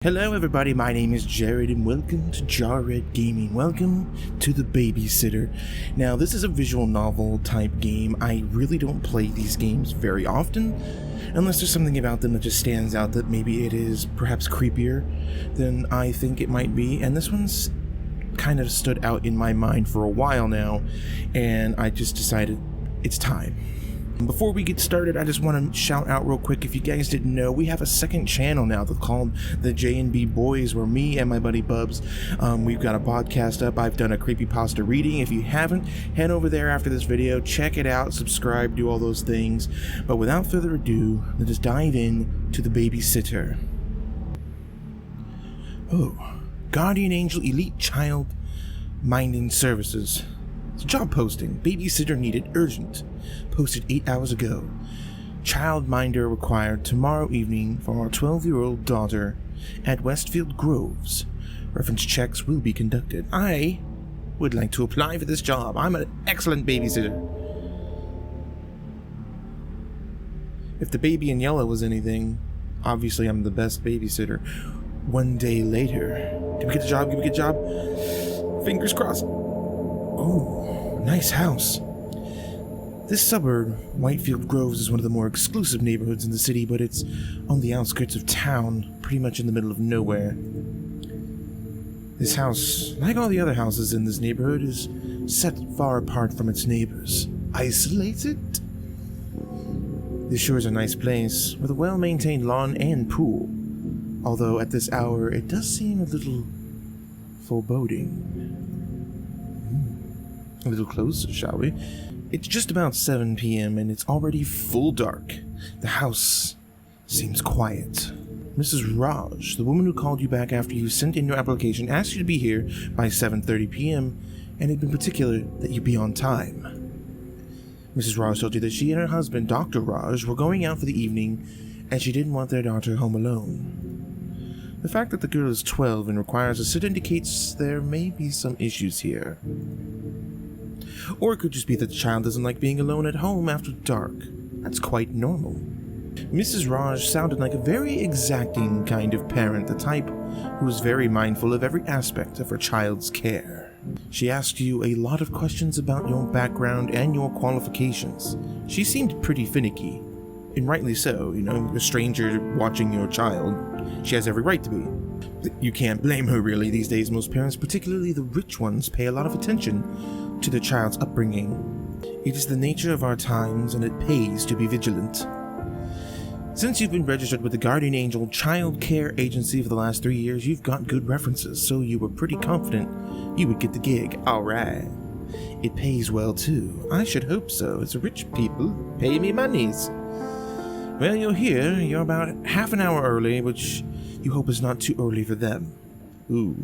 Hello everybody, my name is Jared and welcome to Jared Gaming. Welcome to the Babysitter. Now this is a visual novel type game. I really don't play these games very often, unless there's something about them that just stands out that maybe it is perhaps creepier than I think it might be. And this one's kind of stood out in my mind for a while now, and I just decided it's time. Before we get started, I just want to shout out real quick, if you guys didn't know, we have a second channel now that's called the J&B Boys, where me and my buddy Bubs, we've got a podcast up. I've done a creepypasta reading. If you haven't, head over there after this video, check it out, subscribe, do all those things. But without further ado, let us dive in to the Babysitter. Oh, Guardian Angel Elite Child Minding Services. It's a job posting. Babysitter needed urgent. Posted 8 hours ago. Childminder required tomorrow evening for our 12-year-old daughter at Westfield Groves. Reference checks will be conducted. I would like to apply for this job. I'm an excellent babysitter. If the baby in yellow was anything, obviously I'm the best babysitter. One day later. Did we get the job? Did we get the job? Fingers crossed. Oh, nice house. This suburb, Whitefield Groves, is one of the more exclusive neighborhoods in the city, but it's on the outskirts of town, pretty much in the middle of nowhere. This house, like all the other houses in this neighborhood, is set far apart from its neighbors. Isolated? This sure is a nice place, with a well-maintained lawn and pool. Although at this hour, it does seem a little foreboding. A little closer, shall we? It's just about 7 p.m. and it's already full dark. The house seems quiet. Mrs. Raj, the woman who called you back after you sent in your application, asked you to be here by 7:30 p.m. and had been particular that you be on time. Mrs. Raj told you that she and her husband, Dr. Raj, were going out for the evening and she didn't want their daughter home alone. The fact that the girl is 12 and requires a sit indicates there may be some issues here. Or it could just be that the child doesn't like being alone at home after dark. That's quite normal. Mrs. Raj sounded like a very exacting kind of parent, the type who is very mindful of every aspect of her child's care. She asked you a lot of questions about your background and your qualifications. She seemed pretty finicky, and rightly so. You know, a stranger watching your child. She has every right to be. You can't blame her, really. These days, most parents, particularly the rich ones, pay a lot of attention to their child's upbringing. It is the nature of our times, and it pays to be vigilant. Since you've been registered with the Guardian Angel Child Care Agency for the last 3 years, you've got good references, so you were pretty confident you would get the gig. Alright. It pays well too. I should hope so, as rich people pay me monies. Well, you're here. You're about half an hour early, which you hope is not too early for them. Ooh.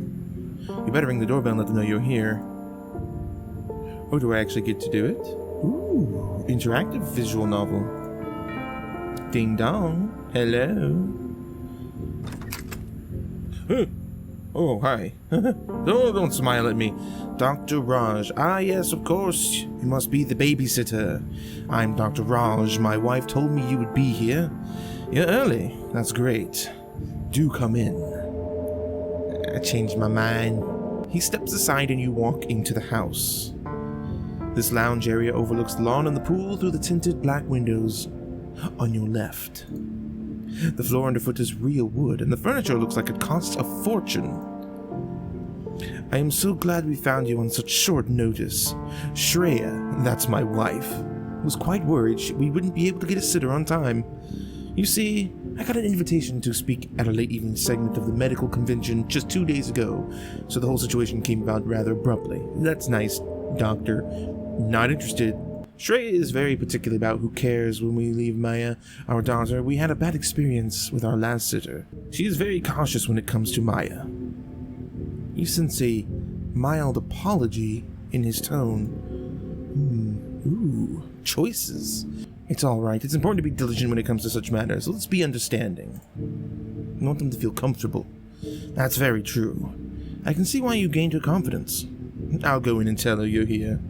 You better ring the doorbell and let them know you're here. Or do I actually get to do it? Ooh, interactive visual novel. Ding dong. Hello. Oh, hi. Don't smile at me. Dr. Raj. Ah, yes, of course. You must be the babysitter. I'm Dr. Raj. My wife told me you would be here. You're early. That's great. Do come in. I changed my mind. He steps aside and you walk into the house. This lounge area overlooks the lawn and the pool through the tinted black windows on your left. The floor underfoot is real wood, and the furniture looks like it costs a fortune. I am so glad we found you on such short notice. Shreya, that's my wife, was quite worried we wouldn't be able to get a sitter on time. You see, I got an invitation to speak at a late evening segment of the medical convention just 2 days ago, so the whole situation came about rather abruptly. That's nice, doctor. Not interested. Shreya is very particular about who cares when we leave Maya, our daughter. We had a bad experience with our last sitter. She is very cautious when it comes to Maya. You sense a mild apology in his tone. Ooh, choices. It's alright. It's important to be diligent when it comes to such matters. Let's be understanding. You want them to feel comfortable. That's very true. I can see why you gained her confidence. I'll go in and tell her you're here.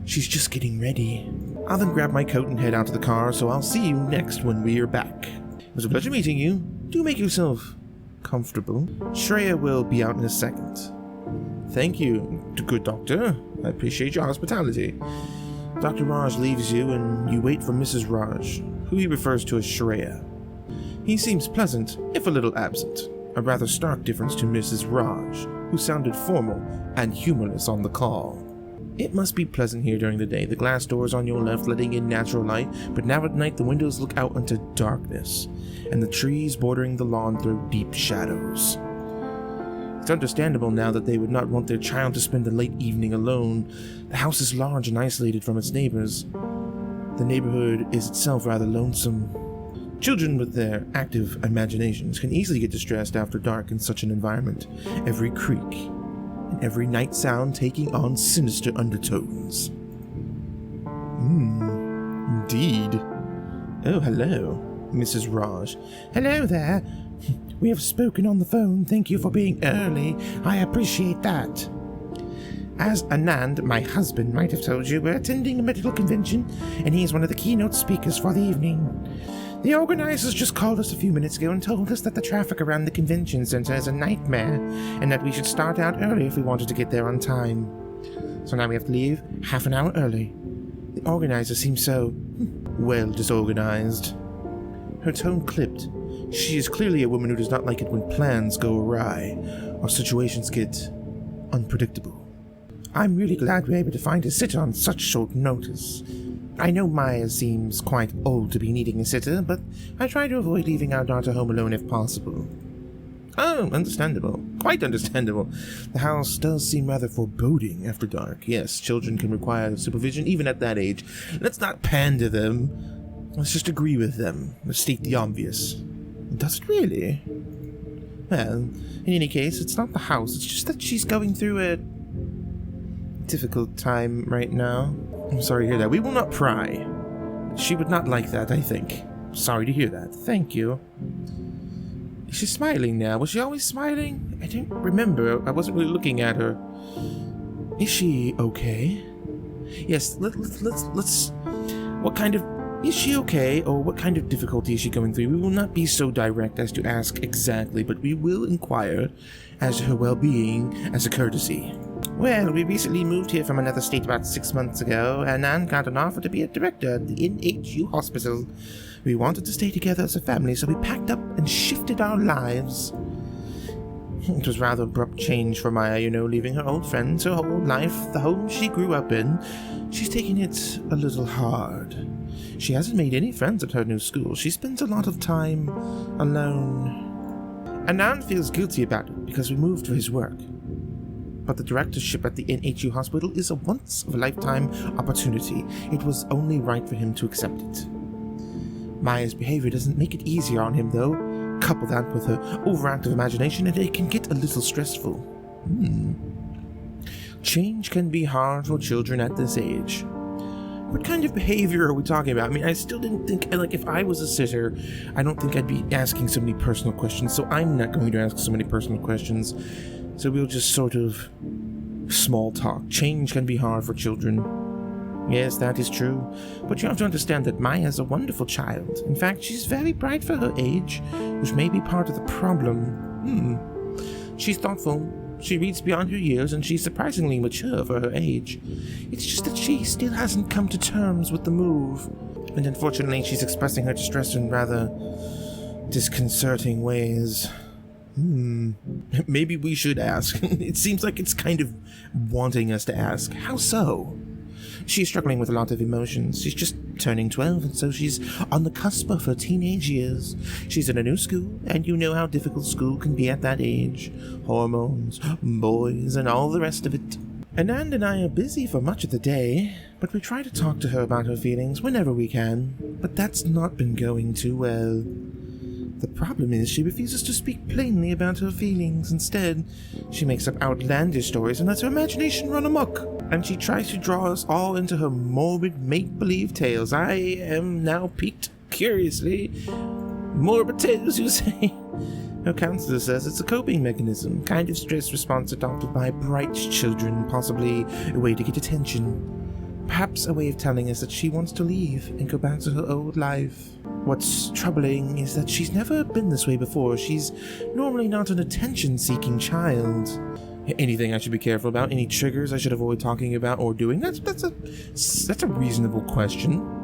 She's just getting ready. I'll then grab my coat and head out to the car, so I'll see you next when we are back. It was a pleasure meeting you. Do make yourself comfortable. Shreya will be out in a second. Thank you, good doctor. I appreciate your hospitality. Dr. Raj leaves you, and you wait for Mrs. Raj, who he refers to as Shreya. He seems pleasant, if a little absent, a rather stark difference to Mrs. Raj, who sounded formal and humorless on the call. It must be pleasant here during the day, the glass doors on your left letting in natural light, but now at night the windows look out into darkness, and the trees bordering the lawn throw deep shadows. It's understandable now that they would not want their child to spend the late evening alone. The house is large and isolated from its neighbors. The neighborhood is itself rather lonesome. Children with their active imaginations can easily get distressed after dark in such an environment, every creak and every night sound taking on sinister undertones. Indeed. Oh, hello, Mrs. Raj. Hello there. We have spoken on the phone. Thank you for being early. I appreciate that. As Anand, my husband, might have told you, we're attending a medical convention, and he's one of the keynote speakers for the evening. The organizers just called us a few minutes ago and told us that the traffic around the convention center is a nightmare, and that we should start out early if we wanted to get there on time. So now we have to leave half an hour early. The organizer seems so, well, disorganized. Her tone clipped. She is clearly a woman who does not like it when plans go awry, or situations get unpredictable. I'm really glad we're able to find a sitter on such short notice. I know Maya seems quite old to be needing a sitter, but I try to avoid leaving our daughter home alone if possible. Oh, understandable. Quite understandable. The house does seem rather foreboding after dark. Yes, children can require supervision even at that age. Let's not pander them. Let's just agree with them. Let's state the obvious. Does it really? Well, in any case, it's not the house. It's just that she's going through a difficult time right now. I'm sorry to hear that. We will not pry. She would not like that, I think. Sorry to hear that. Thank you. Is she smiling now? Was she always smiling? I don't remember. I wasn't really looking at her. Is she okay? Yes, let's... What kind of... Is she okay, or what kind of difficulty is she going through? We will not be so direct as to ask exactly, but we will inquire as to her well-being as a courtesy. Well, we recently moved here from another state about 6 months ago, and Anne got an offer to be a director at the NHU hospital. We wanted to stay together as a family, so we packed up and shifted our lives. It was rather abrupt change for Maya, leaving her old friends, her whole life, the home she grew up in. She's taking it a little hard. She hasn't made any friends at her new school. She spends a lot of time alone. Anand feels guilty about it because we moved for his work. But the directorship at the NHU hospital is a once-of-a-lifetime opportunity. It was only right for him to accept it. Maya's behavior doesn't make it easier on him, though. Couple that with her overactive imagination, and it can get a little stressful. Change can be hard for children at this age. What kind of behavior are we talking about? I mean, I still didn't think, if I was a sitter, I don't think I'd be asking so many personal questions, so I'm not going to ask so many personal questions. So we'll just sort of small talk. Change can be hard for children. Yes, that is true. But you have to understand that Maya's a wonderful child. In fact, she's very bright for her age, which may be part of the problem. She's thoughtful. She reads beyond her years, and she's surprisingly mature for her age. It's just that she still hasn't come to terms with the move. And unfortunately, she's expressing her distress in rather disconcerting ways. Maybe we should ask. It seems like it's kind of wanting us to ask. How so? She's struggling with a lot of emotions. She's just turning 12, and so she's on the cusp of her teenage years. She's in a new school, and you know how difficult school can be at that age. Hormones, boys, and all the rest of it. Anand and I are busy for much of the day, but we try to talk to her about her feelings whenever we can. But that's not been going too well. The problem is she refuses to speak plainly about her feelings. Instead, she makes up outlandish stories and lets her imagination run amok. And she tries to draw us all into her morbid make-believe tales. I am now piqued curiously. Morbid tales, you say? Her counselor says it's a coping mechanism, kind of stress response adopted by bright children, possibly a way to get attention. Perhaps a way of telling us that she wants to leave and go back to her old life. What's troubling is that she's never been this way before. She's normally not an attention-seeking child. Anything I should be careful about? Any triggers I should avoid talking about or doing? That's a reasonable question.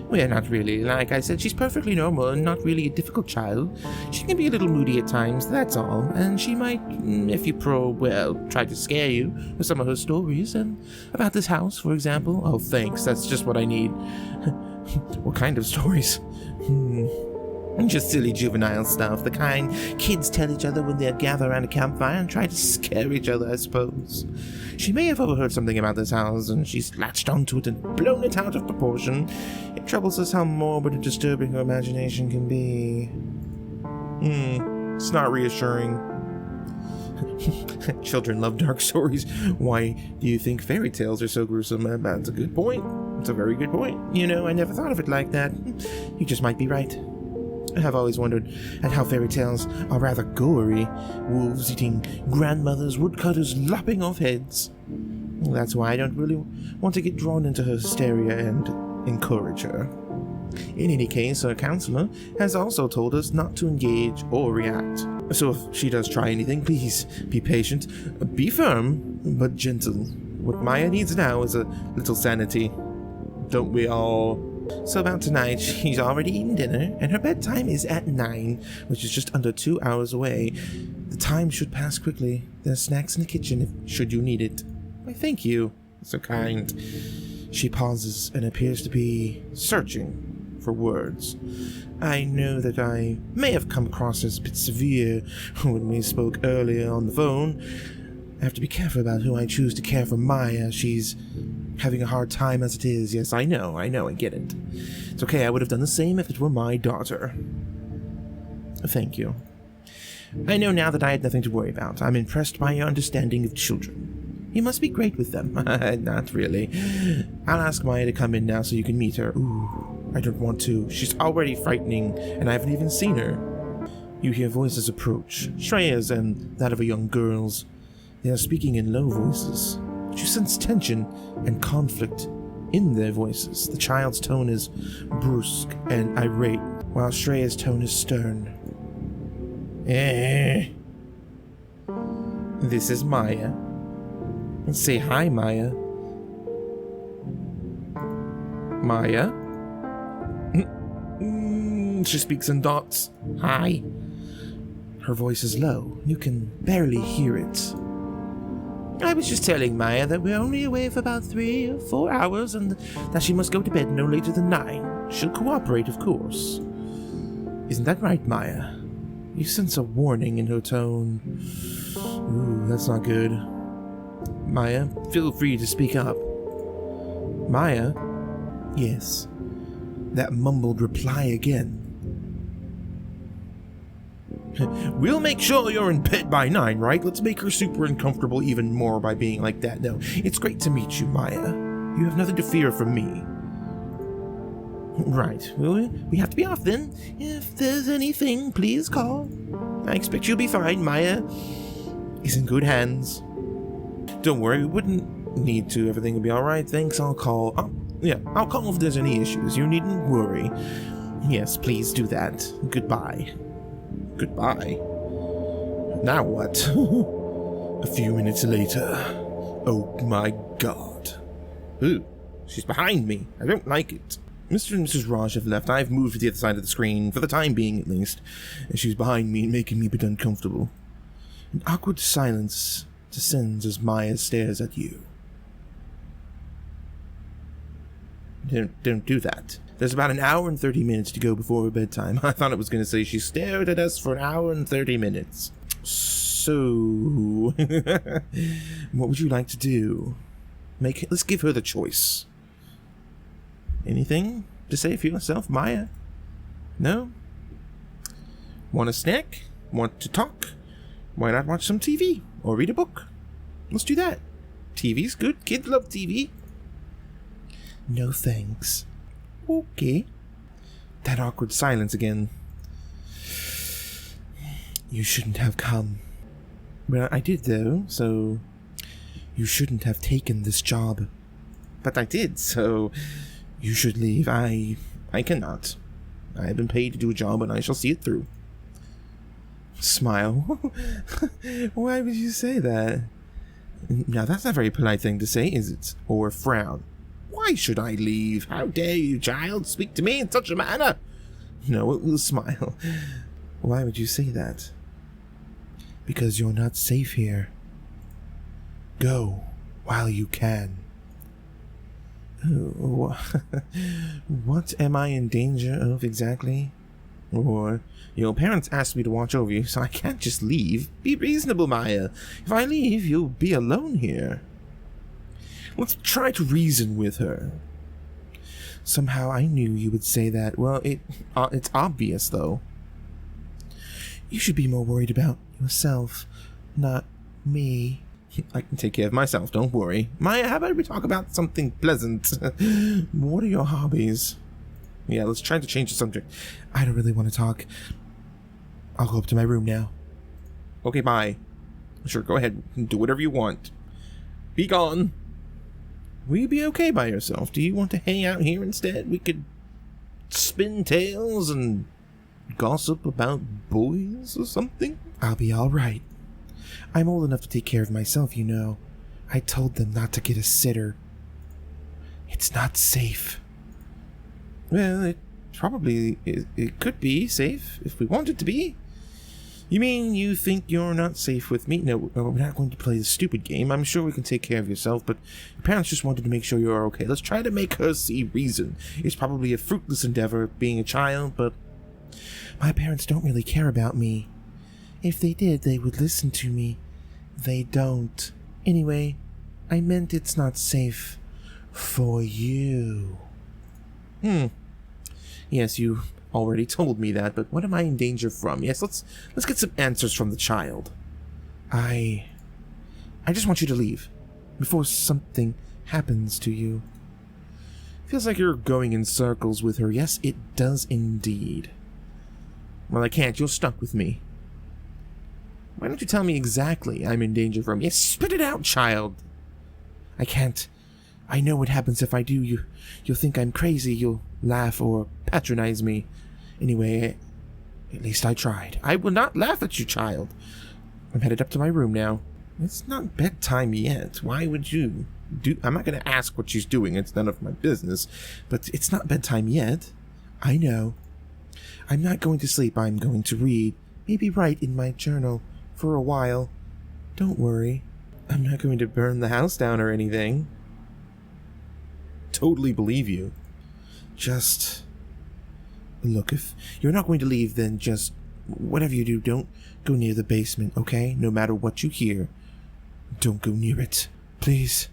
Well, not really. Like I said, she's perfectly normal and not really a difficult child. She can be a little moody at times, that's all. And she might, if you try to scare you with some of her stories. And about this house, for example. Oh, thanks. That's just what I need. What kind of stories? Just silly juvenile stuff. The kind kids tell each other when they gather around a campfire and try to scare each other, I suppose. She may have overheard something about this house, and she's latched onto it and blown it out of proportion. It troubles us how morbid and disturbing her imagination can be. It's not reassuring. Children love dark stories. Why do you think fairy tales are so gruesome? That's a good point. It's a very good point. I never thought of it like that. You just might be right. I have always wondered at how fairy tales are rather gory. Wolves eating grandmothers, woodcutters lopping off heads. That's why I don't really want to get drawn into her hysteria and encourage her. In any case, our counselor has also told us not to engage or react. So if she does try anything, please be patient, be firm, but gentle. What Maya needs now is a little sanity. Don't we all? So about tonight, she's already eaten dinner, and her bedtime is at 9, which is just under 2 hours away. The time should pass quickly. There's snacks in the kitchen should you need it. Why, thank you. So kind. She pauses and appears to be searching for words. I know that I may have come across as a bit severe when we spoke earlier on the phone. I have to be careful about who I choose to care for Maya. She's having a hard time as it is. Yes, I know, I get it. It's okay, I would have done the same if it were my daughter. Thank you. I know now that I had nothing to worry about. I'm impressed by your understanding of children. You must be great with them. Not really. I'll ask Maya to come in now so you can meet her. Ooh, I don't want to. She's already frightening, and I haven't even seen her. You hear voices approach, Shreya's and that of a young girl's. They are speaking in low voices. You sense tension and conflict in their voices. The child's tone is brusque and irate, while Shreya's tone is stern. This is Maya. Say hi, Maya. Maya? She speaks in dots. Hi. Her voice is low. You can barely hear it. I was just telling Maya that we're only away for about 3 or 4 hours and that she must go to bed no later than 9. She'll cooperate, of course. Isn't that right, Maya? You sense a warning in her tone. Ooh, that's not good. Maya, feel free to speak up. Maya? Yes. That mumbled reply again. We'll make sure you're in bed by 9, right? Let's make her super uncomfortable even more by being like that. No, it's great to meet you, Maya. You have nothing to fear from me. Right. Well, we have to be off then. If there's anything, please call. I expect you'll be fine. Maya is in good hands. Don't worry, we wouldn't need to. Everything will be alright. Thanks, I'll call. I'll call if there's any issues. You needn't worry. Yes, please do that. Goodbye. Goodbye. Now what? A few minutes later. Oh my god. Ooh, she's behind me. I don't like it. Mr. and Mrs. Raj have left. I've moved to the other side of the screen, for the time being at least, and she's behind me, making me a bit uncomfortable. An awkward silence descends as Maya stares at you. Don't do that. There's about an hour and 30 minutes to go before her bedtime. I thought it was going to say she stared at us for an hour and 30 minutes. So, what would you like to do? Let's give her the choice. Anything to say for yourself, Maya? No? Want a snack? Want to talk? Why not watch some TV? Or read a book? Let's do that. TV's good. Kids love TV. No thanks. Okay. That awkward silence again. You shouldn't have come. Well, I did though, so you shouldn't have taken this job. but I did, so you should leave. I cannot. I have been paid to do a job, and I shall see it through. Smile. Why would you say that? Now, that's not a very polite thing to say, is it? Or frown. Why should I leave? How dare you, child, speak to me in such a manner? No, it will smile. Why would you say that? Because you're not safe here. Go while you can. Oh, what am I in danger of exactly? Or, your parents asked me to watch over you, so I can't just leave. Be reasonable, Maya. If I leave, you'll be alone here. Let's try to reason with her. Somehow I knew you would say that. Well, it's obvious, though. You should be more worried about yourself, not me. I can take care of myself, don't worry. Maya, how about we talk about something pleasant? What are your hobbies? Yeah, let's try to change the subject. I don't really want to talk. I'll go up to my room now. Okay, bye. Sure, go ahead. Do whatever you want. Be gone. Will you be okay by yourself? Do you want to hang out here instead? We could spin tales and gossip about boys or something? I'll be alright. I'm old enough to take care of myself, you know. I told them not to get a sitter. It's not safe. Well, it could be safe if we want it to be. You mean you think you're not safe with me? No, we're not going to play the stupid game. I'm sure we can take care of yourself, but your parents just wanted to make sure you're okay. Let's try to make her see reason. It's probably a fruitless endeavor being a child, but my parents don't really care about me. If they did, they would listen to me. They don't. Anyway, I meant it's not safe for you. Yes, you already told me that, but what am I in danger from? Yes, let's get some answers from the child. I just want you to leave before something happens to you. Feels like you're going in circles with her. Yes, it does indeed. Well, I can't. You're stuck with me. Why don't you tell me exactly I'm in danger from? Yes, spit it out, child. I can't. I know what happens if I do. You'll think I'm crazy. You'll laugh or patronize me. Anyway, at least I tried. I will not laugh at you, child. I'm headed up to my room now. It's not bedtime yet. Why would you do... I'm not going to ask what she's doing. It's none of my business. But it's not bedtime yet. I know. I'm not going to sleep. I'm going to read. Maybe write in my journal for a while. Don't worry. I'm not going to burn the house down or anything. Totally believe you. Just... Look, if you're not going to leave, then just... Whatever you do, don't go near the basement, okay? No matter what you hear. Don't go near it. Please.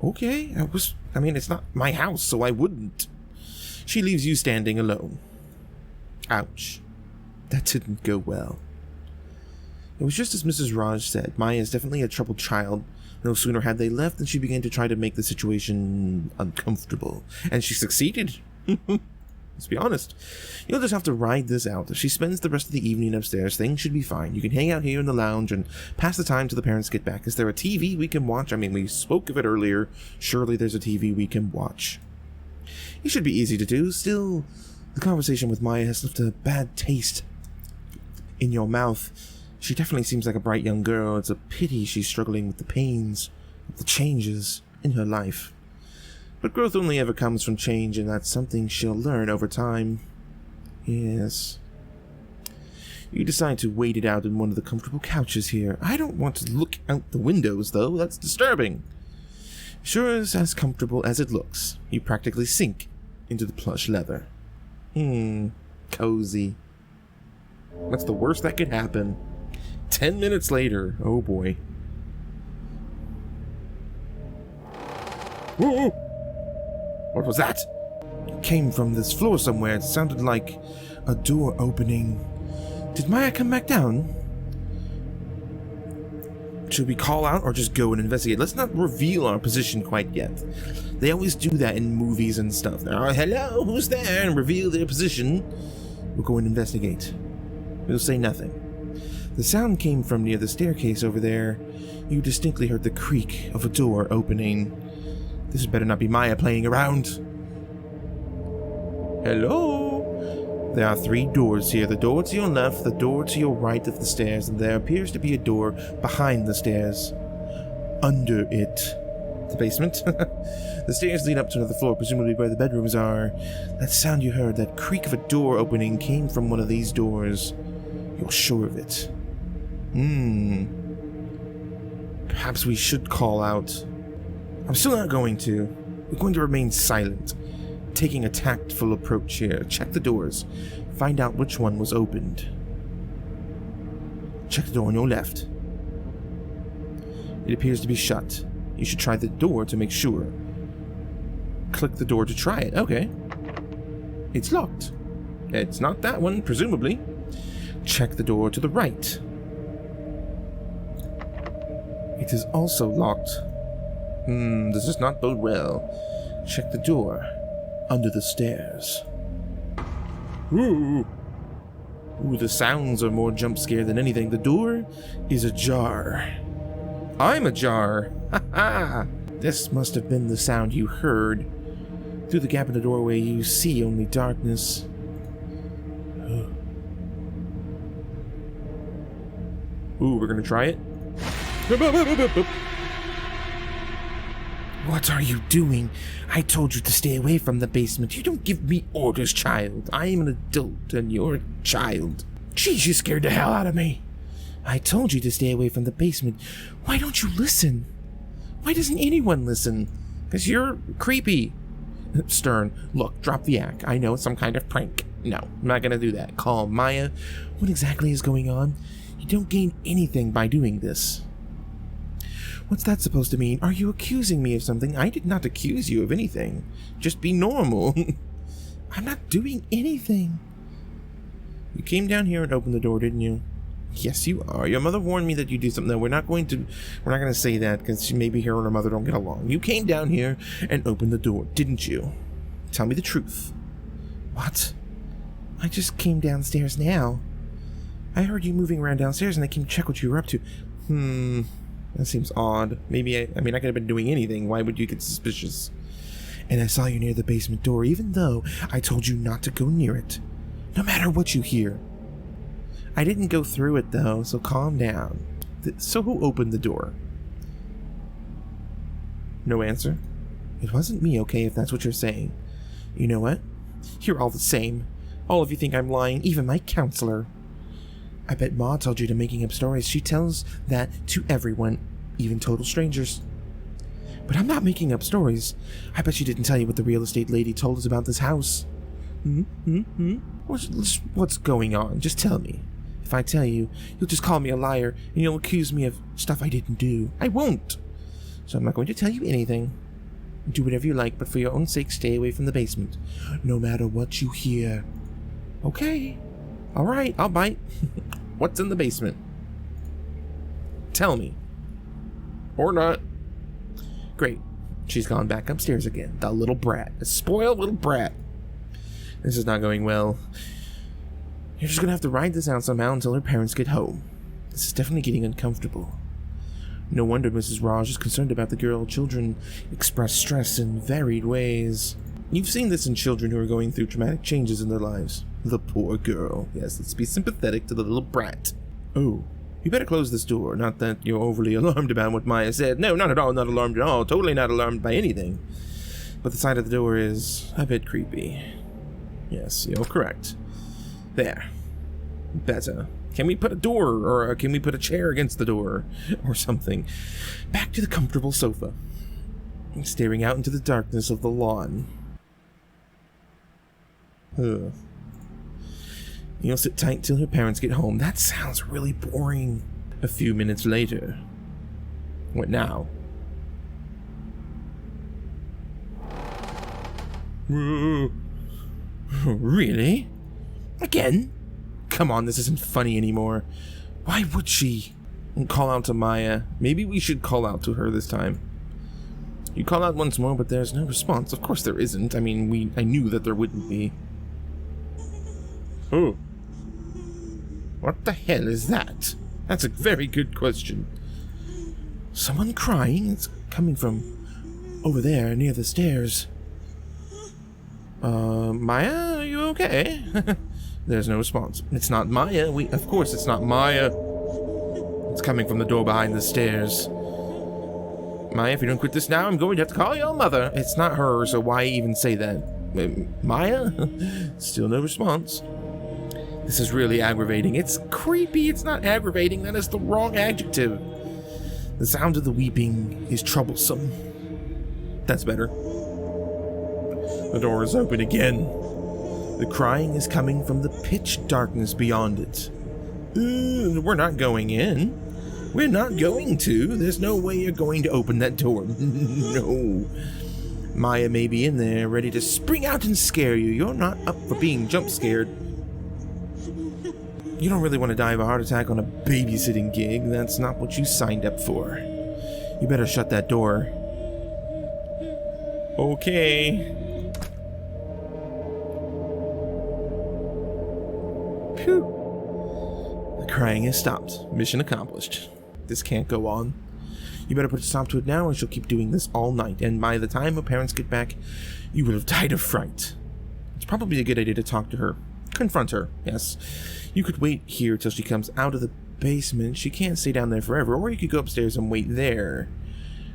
Okay, I mean, it's not my house, so I wouldn't. She leaves you standing alone. Ouch. That didn't go well. It was just as Mrs. Raj said. Maya is definitely a troubled child. No sooner had they left than she began to try to make the situation uncomfortable. And she succeeded. Let's be honest. You'll just have to ride this out. If she spends the rest of the evening upstairs, things should be fine. You can hang out here in the lounge and pass the time till the parents get back. Is there a TV we can watch? I mean, we spoke of it earlier. Surely there's a TV we can watch. It should be easy to do. Still, the conversation with Maya has left a bad taste in your mouth. She definitely seems like a bright young girl. It's a pity she's struggling with the pains of the changes in her life. But growth only ever comes from change, and that's something she'll learn over time. Yes. You decide to wait it out in one of the comfortable couches here. I don't want to look out the windows, though. That's disturbing. Sure is as comfortable as it looks. You practically sink into the plush leather. Cozy. What's the worst that could happen? 10 minutes later. Oh boy. Whoa! What was that? It came from this floor somewhere. It sounded like a door opening. Did Maya come back down? Should we call out or just go and investigate? Let's not reveal our position quite yet. They always do that in movies and stuff. Hello, who's there? And reveal their position. We'll go and investigate. We'll say nothing. The sound came from near the staircase over there. You distinctly heard the creak of a door opening. This better not be Maya playing around. Hello? There are 3 doors here. The door to your left, the door to your right of the stairs, and there appears to be a door behind the stairs. Under it. The basement? The stairs lead up to another floor, presumably where the bedrooms are. That sound you heard, that creak of a door opening, came from one of these doors. You're sure of it. Perhaps we should call out. I'm still not going to. We're going to remain silent, taking a tactful approach here. Check the doors. Find out which one was opened. Check the door on your left. It appears to be shut. You should try the door to make sure. Click the door to try it. Okay. It's locked. It's not that one, presumably. Check the door to the right. It is also locked. This does not bode well. Check the door under the stairs. Ooh, the sounds are more jump scare than anything. The door is ajar. I'm ajar. Ha ha! This must have been the sound you heard. Through the gap in the doorway, you see only darkness. Ooh, we're gonna try it. What are you doing? I told you to stay away from the basement. You don't give me orders, child. I am an adult and you're a child. Jeez, you scared the hell out of me. I told you to stay away from the basement. Why don't you listen? Why doesn't anyone listen? Because you're creepy. Stern, look, drop the act. I know it's some kind of prank. No, I'm not gonna do that. Calm. Maya, what exactly is going on? You don't gain anything by doing this. What's that supposed to mean? Are you accusing me of something? I did not accuse you of anything. Just be normal. I'm not doing anything. You came down here and opened the door, didn't you? Yes, you are. Your mother warned me that you do something. No, we're not going to say that because maybe her and her mother don't get along. You came down here and opened the door, didn't you? Tell me the truth. What? I just came downstairs now. I heard you moving around downstairs and I came to check what you were up to. That seems odd. Maybe I could have been doing anything. Why would you get suspicious? And I saw you near the basement door, even though I told you not to go near it. No matter what you hear. I didn't go through it, though, so calm down. So who opened the door? No answer? It wasn't me, okay, if that's what you're saying. You know what? You're all the same. All of you think I'm lying, even my counselor. I bet Ma told you to making up stories. She tells that to everyone, even total strangers. But I'm not making up stories. I bet she didn't tell you what the real estate lady told us about this house. What's going on? Just tell me. If I tell you, you'll just call me a liar, and you'll accuse me of stuff I didn't do. I won't. So I'm not going to tell you anything. Do whatever you like, but for your own sake, stay away from the basement. No matter what you hear. Okay. Alright, I'll bite. What's in the basement? Tell me. Or not. Great. She's gone back upstairs again. The little brat. A spoiled little brat. This is not going well. You're just gonna have to ride this out somehow until her parents get home. This is definitely getting uncomfortable. No wonder Mrs. Raj is concerned about the girl. Children express stress in varied ways. You've seen this in children who are going through traumatic changes in their lives. The poor girl. Yes, let's be sympathetic to the little brat. Oh, you better close this door. Not that you're overly alarmed about what Maya said. No, not at all. Not alarmed at all. Totally not alarmed by anything. But the side of the door is a bit creepy. Yes, you're correct. There. Better. Can we put a door, or can we put a chair against the door, or something? Back to the comfortable sofa. Staring out into the darkness of the lawn. Ugh. You'll sit tight till her parents get home. That sounds really boring. A few minutes later. What now? Really? Again? Come on, this isn't funny anymore. Why would she? Call out to Maya. Maybe we should call out to her this time. You call out once more, but there's no response. Of course there isn't. I mean, I knew that there wouldn't be. Oh. What the hell is that? That's a very good question. Someone crying? It's coming from over there near the stairs. Maya, are you okay? There's no response. It's not Maya. Of course it's not Maya. It's coming from the door behind the stairs. Maya, if you don't quit this now, I'm going to have to call your mother. It's not her, so why even say that? Maya? Still no response. This is really aggravating. It's creepy. It's not aggravating. That is the wrong adjective. The sound of the weeping is troublesome. That's better. The door is open again. The crying is coming from the pitch darkness beyond it. We're not going in. We're not going to. There's no way you're going to open that door. No. Maya may be in there, ready to spring out and scare you. You're not up for being jump scared. You don't really want to die of a heart attack on a babysitting gig. That's not what you signed up for. You better shut that door. Okay. Phew. The crying has stopped. Mission accomplished. This can't go on. You better put a stop to it now, or she'll keep doing this all night, and by the time her parents get back, you will have died of fright. It's probably a good idea to talk to her. Confront her, yes. You could wait here till she comes out of the basement. She can't stay down there forever, or you could go upstairs and wait there.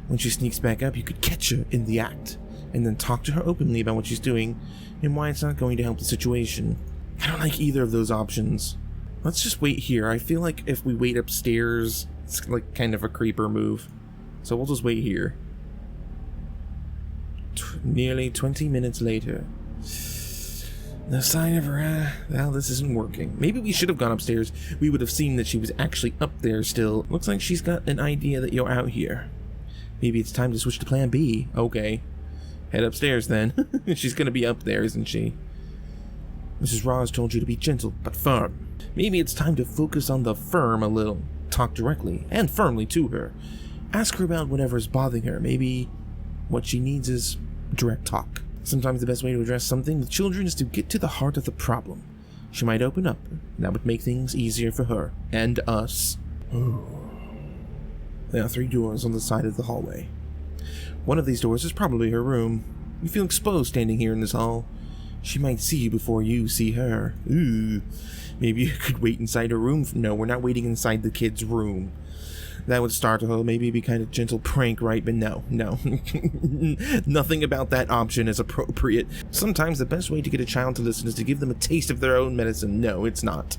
When she sneaks back up, you could catch her in the act, and then talk to her openly about what she's doing, and why it's not going to help the situation. I don't like either of those options. Let's just wait here. I feel like if we wait upstairs, it's like kind of a creeper move. So we'll just wait here. Nearly 20 minutes later. No sign of her. Well, this isn't working. Maybe we should have gone upstairs. We would have seen that she was actually up there still. Looks like she's got an idea that you're out here. Maybe it's time to switch to plan B. Okay. Head upstairs then. She's gonna be up there, isn't she? Mrs. Ross told you to be gentle, but firm. Maybe it's time to focus on the firm a little. Talk directly and firmly to her. Ask her about whatever's bothering her. Maybe what she needs is direct talk. Sometimes the best way to address something with children is to get to the heart of the problem. She might open up, and that would make things easier for her and us. There are 3 doors on the side of the hallway. One of these doors is probably her room. You feel exposed standing here in this hall. She might see you before you see her. Ooh. Maybe you could wait inside her room. No, we're not waiting inside the kid's room. That would startle her. Maybe it'd be kind of gentle prank, right? But no. Nothing about that option is appropriate. Sometimes the best way to get a child to listen is to give them a taste of their own medicine. No, it's not.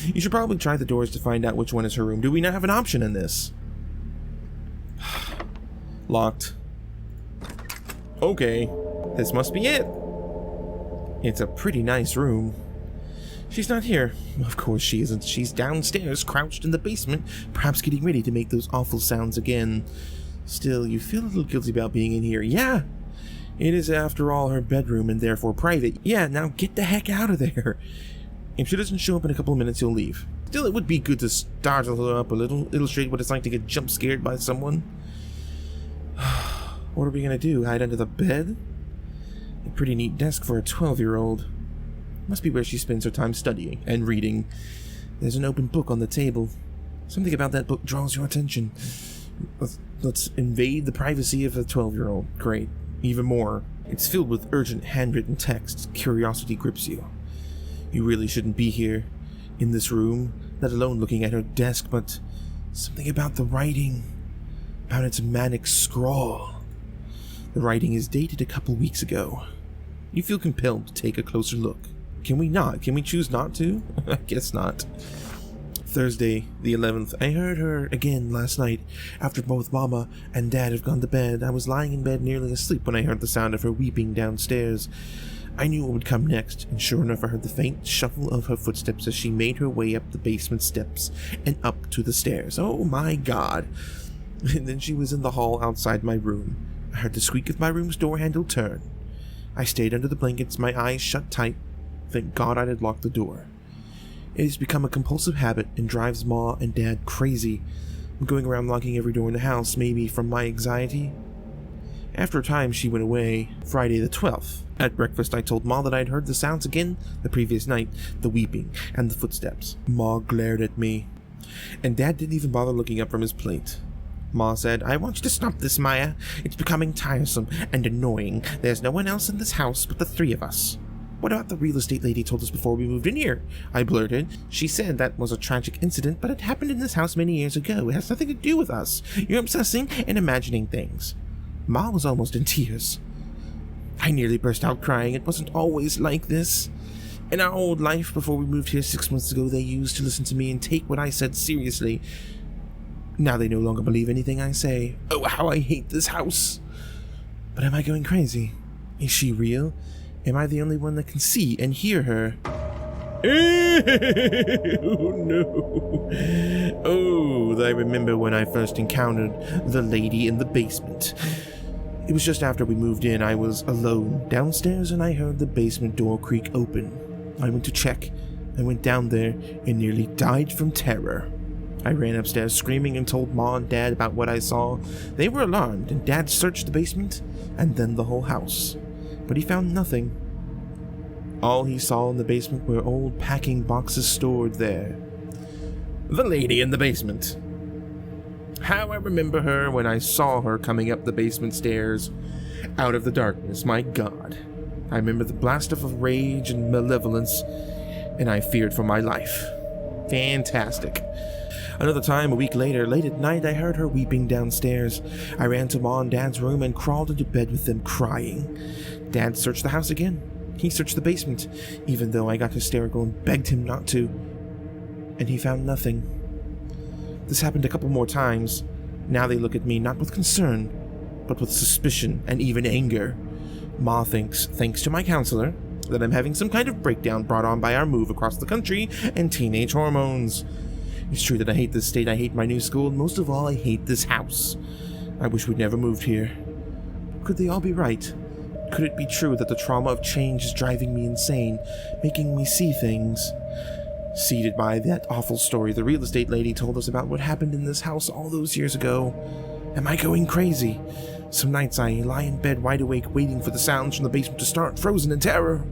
You should probably try the doors to find out which one is her room. Do we not have an option in this? Locked. Okay. This must be it. It's a pretty nice room. She's not here. Of course she isn't. She's downstairs, crouched in the basement, perhaps getting ready to make those awful sounds again. Still, you feel a little guilty about being in here. Yeah, it is after all her bedroom and therefore private. Yeah, now get the heck out of there. If she doesn't show up in a couple of minutes, you'll leave. Still, it would be good to startle her up a little, illustrate what it's like to get jump scared by someone. What are we gonna do? Hide under the bed? A pretty neat desk for a 12-year-old. Must be where she spends her time studying and reading. There's an open book on the table. Something about that book draws your attention. Let's invade the privacy of a 12-year-old. Great. Even more. It's filled with urgent handwritten text. Curiosity grips you. You really shouldn't be here, in this room, let alone looking at her desk, but something about the writing, about its manic scrawl. The writing is dated a couple weeks ago. You feel compelled to take a closer look. Can we not? Can we choose not to? I guess not. Thursday, the 11th. I heard her again last night, after both Mama and Dad have gone to bed. I was lying in bed nearly asleep when I heard the sound of her weeping downstairs. I knew what would come next, and sure enough I heard the faint shuffle of her footsteps as she made her way up the basement steps and up to the stairs. Oh my God. And then she was in the hall outside my room. I heard the squeak of my room's door handle turn. I stayed under the blankets, my eyes shut tight. Thank God I had locked the door. It has become a compulsive habit and drives Ma and Dad crazy. I'm going around locking every door in the house, maybe from my anxiety. After a time, she went away. Friday the 12th. At breakfast, I told Ma that I'd heard the sounds again the previous night, the weeping and the footsteps. Ma glared at me, and Dad didn't even bother looking up from his plate. Ma said, I want you to stop this, Maya. It's becoming tiresome and annoying. There's no one else in this house but the three of us. What about the real estate lady told us before we moved in here? I blurted. She said that was a tragic incident, but it happened in this house many years ago. It has nothing to do with us. You're obsessing and imagining things. Ma was almost in tears. I nearly burst out crying. It wasn't always like this. In our old life, before we moved here 6 months ago, they used to listen to me and take what I said seriously. Now they no longer believe anything I say. Oh, how I hate this house. But am I going crazy? Is she real? Am I the only one that can see and hear her? Oh, no. Oh, I remember when I first encountered the lady in the basement. It was just after we moved in. I was alone downstairs and I heard the basement door creak open. I went to check. I went down there and nearly died from terror. I ran upstairs screaming and told Ma and Dad about what I saw. They were alarmed and Dad searched the basement and then the whole house. But he found nothing. All he saw in the basement were old packing boxes stored there. The lady in the basement. How I remember her when I saw her coming up the basement stairs out of the darkness. My God. I remember the blast of rage and malevolence, and I feared for my life. Fantastic. Another time, a week later, late at night, I heard her weeping downstairs. I ran to Ma and Dad's room and crawled into bed with them crying. Dad searched the house again. He searched the basement, even though I got hysterical and begged him not to. And he found nothing. This happened a couple more times. Now they look at me not with concern, but with suspicion and even anger. Ma thinks, thanks to my counselor, that I'm having some kind of breakdown brought on by our move across the country and teenage hormones. It's true that I hate this state, I hate my new school, and most of all, I hate this house. I wish we'd never moved here. Could they all be right? Could it be true that the trauma of change is driving me insane, making me see things? Seated by that awful story the real estate lady told us about what happened in this house all those years ago. Am I going crazy? Some nights I lie in bed wide awake waiting for the sounds from the basement to start, frozen in terror.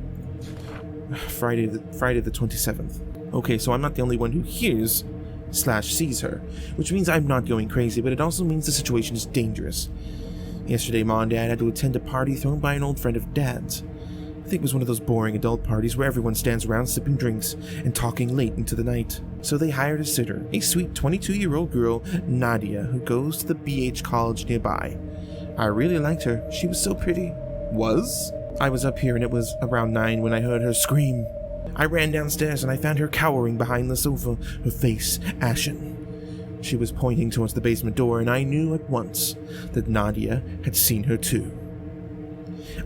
Friday the 27th. Okay, so I'm not the only one who hears / sees her, which means I'm not going crazy, but it also means the situation is dangerous. Yesterday, Ma and Dad had to attend a party thrown by an old friend of Dad's. I think it was one of those boring adult parties where everyone stands around sipping drinks and talking late into the night. So they hired a sitter, a sweet 22-year-old girl, Nadia, who goes to the BH college nearby. I really liked her. She was so pretty. Was? I was up here and it was around 9 when I heard her scream. I ran downstairs and I found her cowering behind the sofa, her face ashen. She was pointing towards the basement door, and I knew at once that Nadia had seen her too.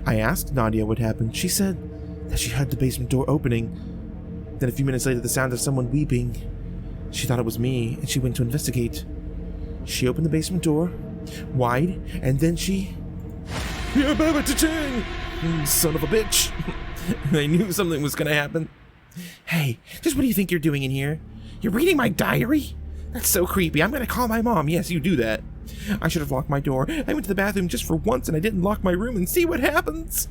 I asked Nadia what happened. She said that she heard the basement door opening. Then a few minutes later, the sound of someone weeping. She thought it was me, and she went to investigate. She opened the basement door wide, and then she... Son of a bitch! I knew something was gonna happen. Hey, just what do you think you're doing in here? You're reading my diary? That's so creepy. I'm gonna call my mom. Yes, you do that. I should have locked my door. I went to the bathroom just for once and I didn't lock my room and see what happens.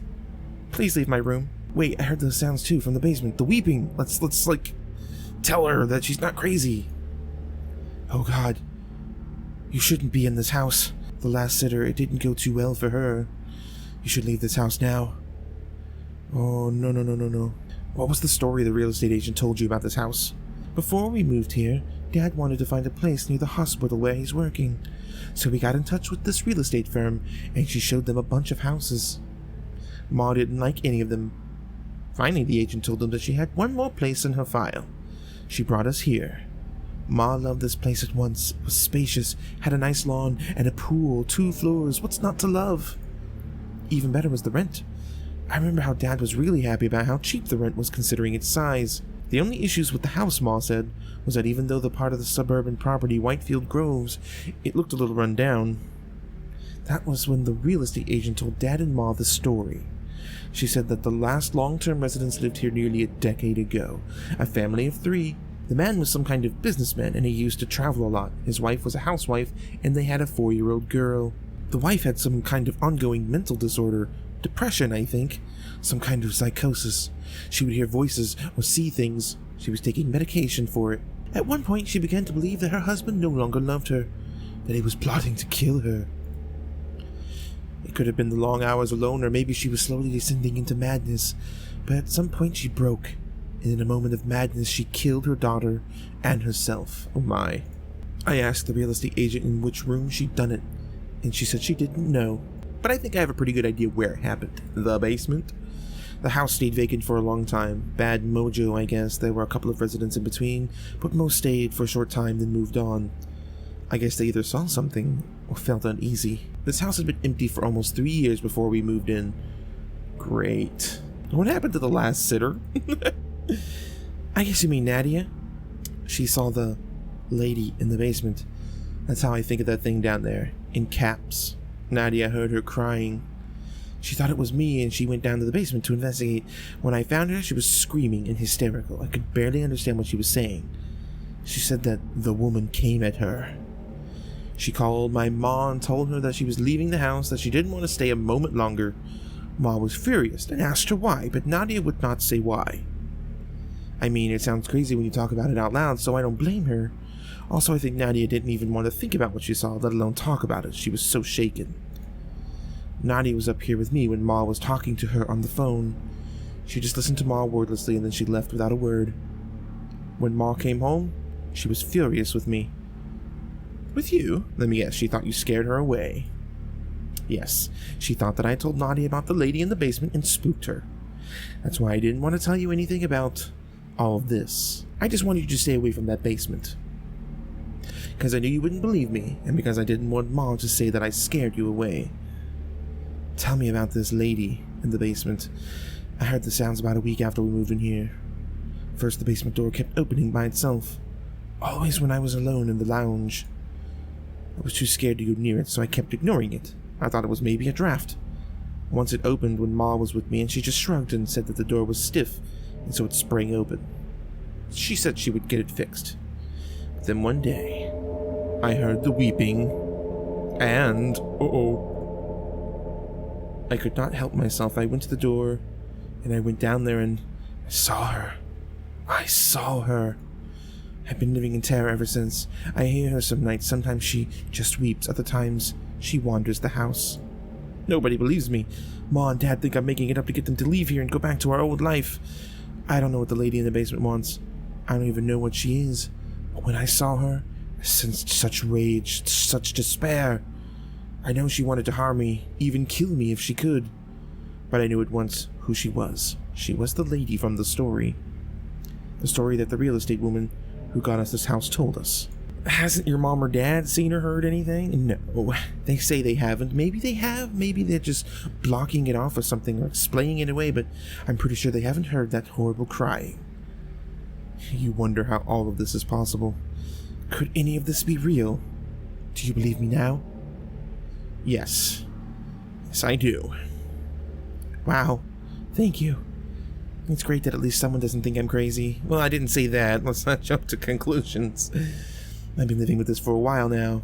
Please leave my room. Wait, I heard those sounds too from the basement. The weeping. Let's tell her that she's not crazy. Oh God. You shouldn't be in this house. The last sitter, it didn't go too well for her. You should leave this house now. Oh, no. What was the story the real estate agent told you about this house? Before we moved here, Dad wanted to find a place near the hospital where he's working. So we got in touch with this real estate firm, and she showed them a bunch of houses. Ma didn't like any of them. Finally, the agent told them that she had one more place in her file. She brought us here. Ma loved this place at once. It was spacious, had a nice lawn, and a pool, 2 floors. What's not to love? Even better was the rent. I remember how Dad was really happy about how cheap the rent was considering its size. The only issues with the house, Ma said, was that even though the part of the suburban property, Whitefield Groves, it looked a little run down. That was when the real estate agent told Dad and Ma the story. She said that the last long-term residents lived here nearly a decade ago. A family of 3. The man was some kind of businessman and he used to travel a lot. His wife was a housewife and they had a 4-year-old girl. The wife had some kind of ongoing mental disorder. Depression, I think. Some kind of psychosis. She would hear voices or see things. She was taking medication for it. At one point, she began to believe that her husband no longer loved her. that he was plotting to kill her. It could have been the long hours alone, or maybe she was slowly descending into madness, but at some point she broke, and in a moment of madness she killed her daughter and herself. Oh my. I asked the real estate agent in which room she'd done it, and she said she didn't know. But I think I have a pretty good idea where it happened. The basement. The house stayed vacant for a long time. Bad mojo, I guess. There were a couple of residents in between, but most stayed for a short time, then moved on. I guess they either saw something or felt uneasy. This house had been empty for almost 3 years before we moved in. Great. What happened to the last sitter? I guess you mean Nadia? She saw the lady in the basement. That's how I think of that thing down there, in caps. Nadia heard her crying. She thought it was me, and she went down to the basement to investigate. When I found her, she was screaming and hysterical. I could barely understand what she was saying. She said that the woman came at her. She called my ma and told her that she was leaving the house, that she didn't want to stay a moment longer. Ma was furious and asked her why, but Nadia would not say why. I mean, it sounds crazy when you talk about it out loud, so I don't blame her. Also, I think Nadia didn't even want to think about what she saw, let alone talk about it. She was so shaken. Nadia was up here with me when Ma was talking to her on the phone. She just listened to Ma wordlessly, and then she left without a word. When Ma came home, she was furious with me. With you? Let me guess, she thought you scared her away. Yes, she thought that I told Nadia about the lady in the basement and spooked her. That's why I didn't want to tell you anything about all of this. I just wanted you to stay away from that basement. Because I knew you wouldn't believe me, and because I didn't want Ma to say that I scared you away. Tell me about this lady in the basement. I heard the sounds about a week after we moved in here. First, the basement door kept opening by itself. Always when I was alone in the lounge. I was too scared to go near it, so I kept ignoring it. I thought it was maybe a draft. Once it opened when Ma was with me, and she just shrugged and said that the door was stiff, and so it sprang open. She said she would get it fixed. But then one day, I heard the weeping, and I could not help myself. I went to the door, and I went down there, and I saw her. I saw her. I've been living in terror ever since. I hear her some nights. Sometimes she just weeps. Other times, she wanders the house. Nobody believes me. Ma and Dad think I'm making it up to get them to leave here and go back to our old life. I don't know what the lady in the basement wants. I don't even know what she is. But when I saw her, I sensed such rage, such despair. I know she wanted to harm me, even kill me if she could. But I knew at once who she was. She was the lady from the story. The story that the real estate woman who got us this house told us. Hasn't your mom or dad seen or heard anything? No, they say they haven't. Maybe they have. Maybe they're just blocking it off or something, or explaining it away, but I'm pretty sure they haven't heard that horrible crying. You wonder how all of this is possible. Could any of this be real? Do you believe me now? Yes. Yes, I do. Wow. Thank you. It's great that at least someone doesn't think I'm crazy. Well, I didn't say that. Let's not jump to conclusions. I've been living with this for a while now.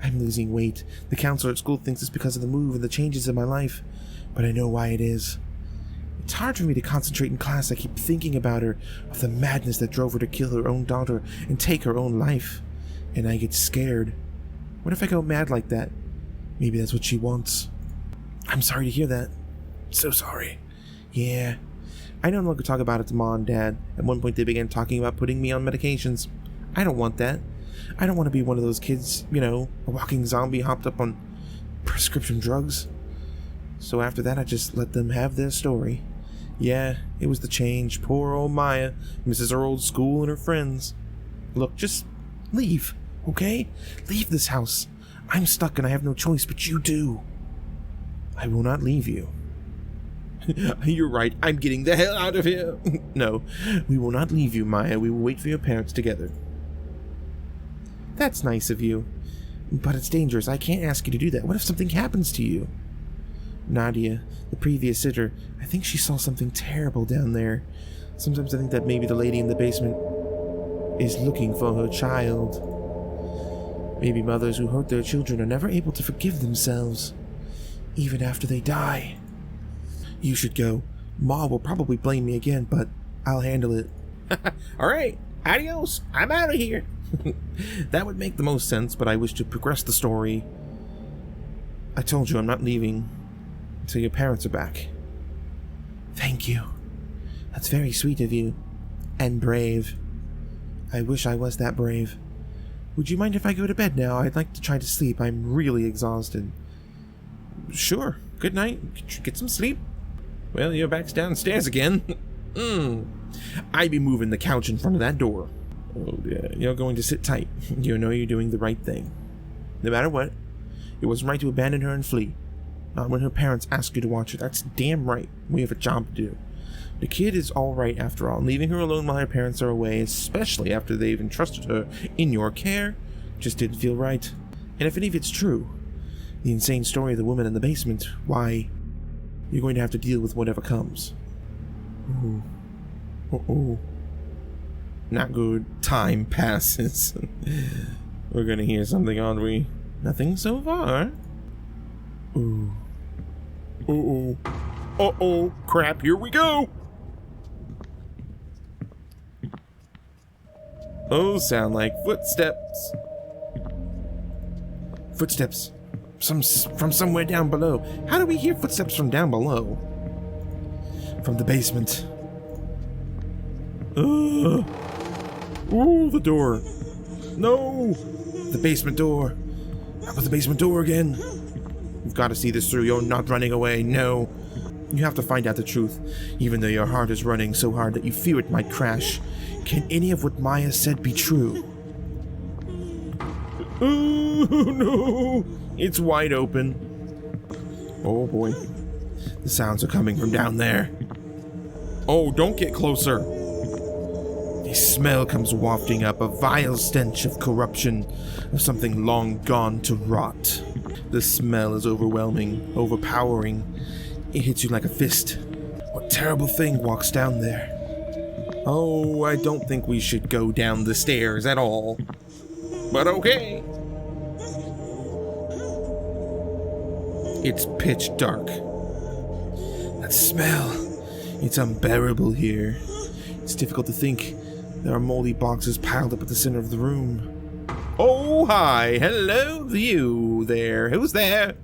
I'm losing weight. The counselor at school thinks it's because of the move and the changes in my life, but I know why it is. It's hard for me to concentrate in class. I keep thinking about her, of the madness that drove her to kill her own daughter and take her own life. And I get scared. What if I go mad like that? Maybe that's what she wants. I'm sorry to hear that. So sorry. Yeah. I no longer talk about it to Mom and Dad. At one point they began talking about putting me on medications. I don't want that. I don't want to be one of those kids, a walking zombie hopped up on prescription drugs. So after that I just let them have their story. Yeah, it was the change. Poor old Maya misses her old school and her friends. Look, just leave, okay? Leave this house. I'm stuck and I have no choice, but you do. I will not leave you. You're right, I'm getting the hell out of here. No, we will not leave you, Maya. We will wait for your parents together. That's nice of you, but it's dangerous. I can't ask you to do that. What if something happens to you? Nadia, the previous sitter, I think she saw something terrible down there. Sometimes I think that maybe the lady in the basement is looking for her child. Maybe mothers who hurt their children are never able to forgive themselves, even after they die. You should go. Ma will probably blame me again, but I'll handle it. Alright, adios. I'm out of here. That would make the most sense, but I wish to progress the story. I told you I'm not leaving until your parents are back. Thank you. That's very sweet of you. And brave. I wish I was that brave. Would you mind if I go to bed now? I'd like to try to sleep. I'm really exhausted. Sure. Good night. Get some sleep. Well, your back's downstairs again. I'd be moving the couch in front of that door. Oh, yeah. You're going to sit tight. You know you're doing the right thing. No matter what, it wasn't right to abandon her and flee. Not when her parents ask you to watch her. That's damn right. We have a job to do. The kid is all right after all. Leaving her alone while her parents are away, especially after they've entrusted her in your care, just didn't feel right. And if any of it's true, the insane story of the woman in the basement, why, you're going to have to deal with whatever comes. Ooh. Uh-oh. Not good. Time passes. We're gonna hear something, aren't we? Nothing so far. Ooh. Uh-oh. Uh-oh. Crap, here we go! Oh, sound like footsteps. Footsteps. From somewhere down below. How do we hear footsteps from down below? From the basement. Ooh, the door. No! The basement door. How about the basement door again? You've got to see this through. You're not running away. No. You have to find out the truth, even though your heart is running so hard that you fear it might crash. Can any of what Maya said be true? Oh, no! It's wide open. Oh, boy. The sounds are coming from down there. Oh, don't get closer. A smell comes wafting up, a vile stench of corruption, of something long gone to rot. The smell is overwhelming, overpowering. It hits you like a fist. What terrible thing walks down there? Oh, I don't think we should go down the stairs at all. But okay. It's pitch dark. That smell, it's unbearable here. It's difficult to think. There are moldy boxes piled up at the center of the room. Oh, hi. Hello, you there. Who's there?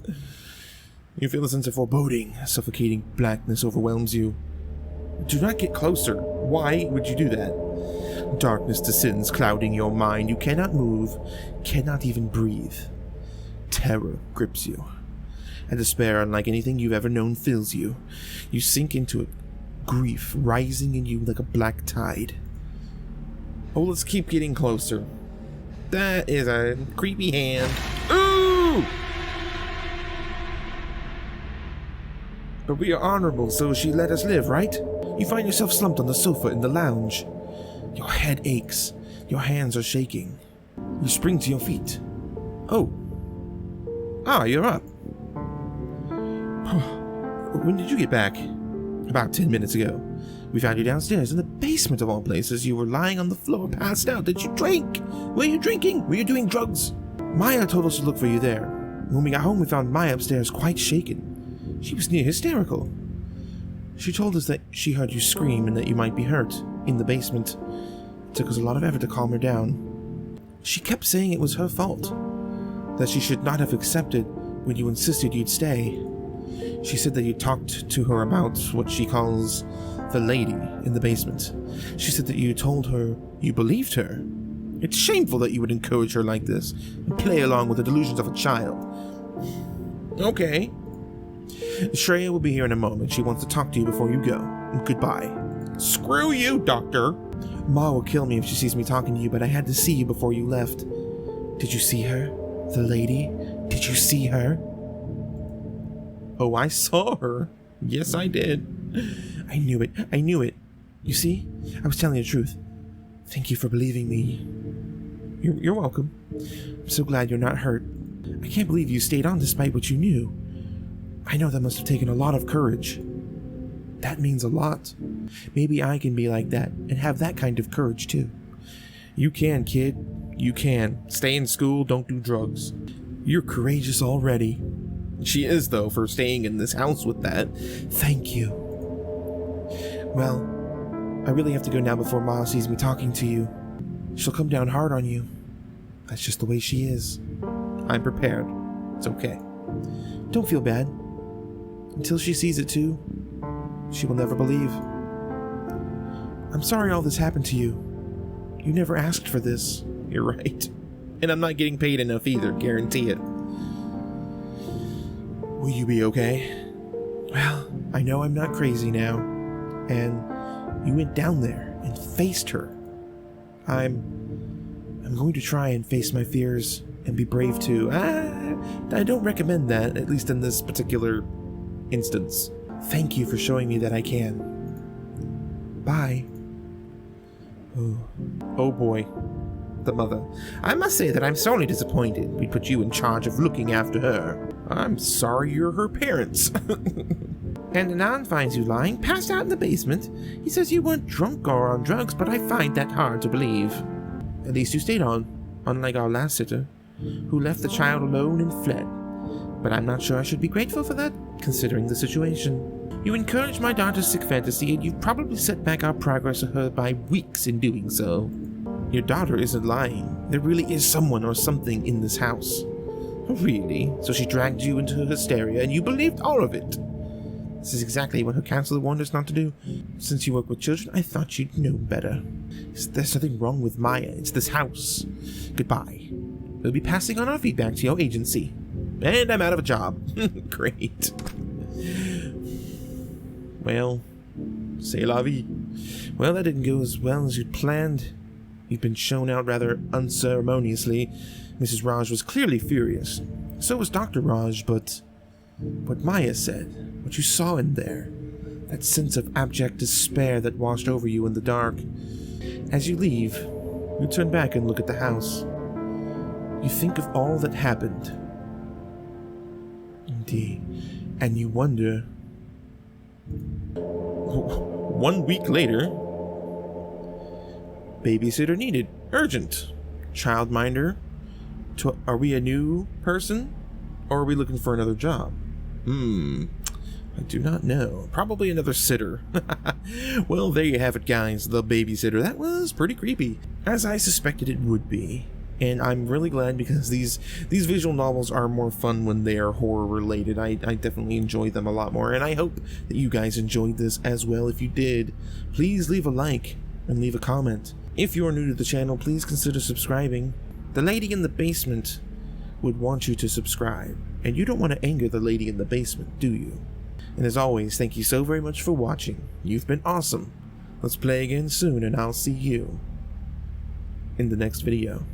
You feel a sense of foreboding. Suffocating blackness overwhelms you. Do not get closer. Why would you do that? Darkness descends, clouding your mind. You cannot move, cannot even breathe. Terror grips you. And despair, unlike anything you've ever known, fills you. You sink into it, grief rising in you like a black tide. Oh, let's keep getting closer. That is a creepy hand. Ooh! But we are honorable, so she let us live, right? You find yourself slumped on the sofa in the lounge. Your head aches. Your hands are shaking. You spring to your feet. Oh. Ah, you're up. When did you get back? About 10 minutes ago. We found you downstairs in the basement of all places. You were lying on the floor, passed out. Did you drink? Were you drinking? Were you doing drugs? Maya told us to look for you there. When we got home, we found Maya upstairs quite shaken. She was near hysterical. She told us that she heard you scream and that you might be hurt in the basement. It took us a lot of effort to calm her down. She kept saying it was her fault, that she should not have accepted when you insisted you'd stay. She said that you talked to her about what she calls the lady in the basement. She said that you told her you believed her. It's shameful that you would encourage her like this and play along with the delusions of a child. Okay. Shreya will be here in a moment. She wants to talk to you before you go. Goodbye. Screw you, Doctor. Ma will kill me if she sees me talking to you, but I had to see you before you left. Did you see her? The lady? Did you see her? Oh, I saw her. Yes, I did. I knew it. I knew it. You see? I was telling the truth. Thank you for believing me. You're welcome. I'm so glad you're not hurt. I can't believe you stayed on despite what you knew. I know that must have taken a lot of courage. That means a lot. Maybe I can be like that and have that kind of courage too. You can, kid. You can. Stay in school, don't do drugs. You're courageous already. She is, though, for staying in this house with that. Thank you. Well, I really have to go now before Ma sees me talking to you. She'll come down hard on you. That's just the way she is. I'm prepared. It's okay. Don't feel bad. Until she sees it too, she will never believe. I'm sorry all this happened to you. You never asked for this. You're right. And I'm not getting paid enough either, guarantee it. Will you be okay? Well, I know I'm not crazy now. And you went down there and faced her. I'm going to try and face my fears and be brave too. I don't recommend that, at least in this particular instance. Thank you for showing me that I can. Bye. Oh boy. The mother. I must say that I'm sorely disappointed we put you in charge of looking after her. I'm sorry you're her parents. And Anand finds you lying, passed out in the basement. He says you weren't drunk or on drugs, but I find that hard to believe. At least you stayed on, unlike our last sitter, who left the child alone and fled. But I'm not sure I should be grateful for that, considering the situation. You encouraged my daughter's sick fantasy, and you've probably set back our progress of her by weeks in doing so. Your daughter isn't lying. There really is someone or something in this house. Really? So she dragged you into her hysteria, and you believed all of it? This is exactly what her counselor warned us not to do. Since you work with children, I thought you'd know better. There's nothing wrong with Maya. It's this house. Goodbye. We'll be passing on our feedback to your agency. And I'm out of a job. Great. Well, c'est la vie. Well, that didn't go as well as you'd planned. You've been shown out rather unceremoniously. Mrs. Raj was clearly furious. So was Dr. Raj, but what Maya said, what you saw in there, that sense of abject despair that washed over you in the dark. As you leave, you turn back and look at the house. You think of all that happened. Indeed. And you wonder... 1 week later... Babysitter needed. Urgent. Childminder. Are we a new person? Or are we looking for another job? I do not know. Probably another sitter. Well, there you have it, guys. The Babysitter. That was pretty creepy, as I suspected it would be. And I'm really glad, because these visual novels are more fun when they are horror related. I definitely enjoy them a lot more, and I hope that you guys enjoyed this as well. If you did, please leave a like and leave a comment. If you are new to the channel, please consider subscribing. The lady in the basement would want you to subscribe, and you don't want to anger the lady in the basement, do you? And as always, thank you so very much for watching. You've been awesome. Let's play again soon, and I'll see you in the next video.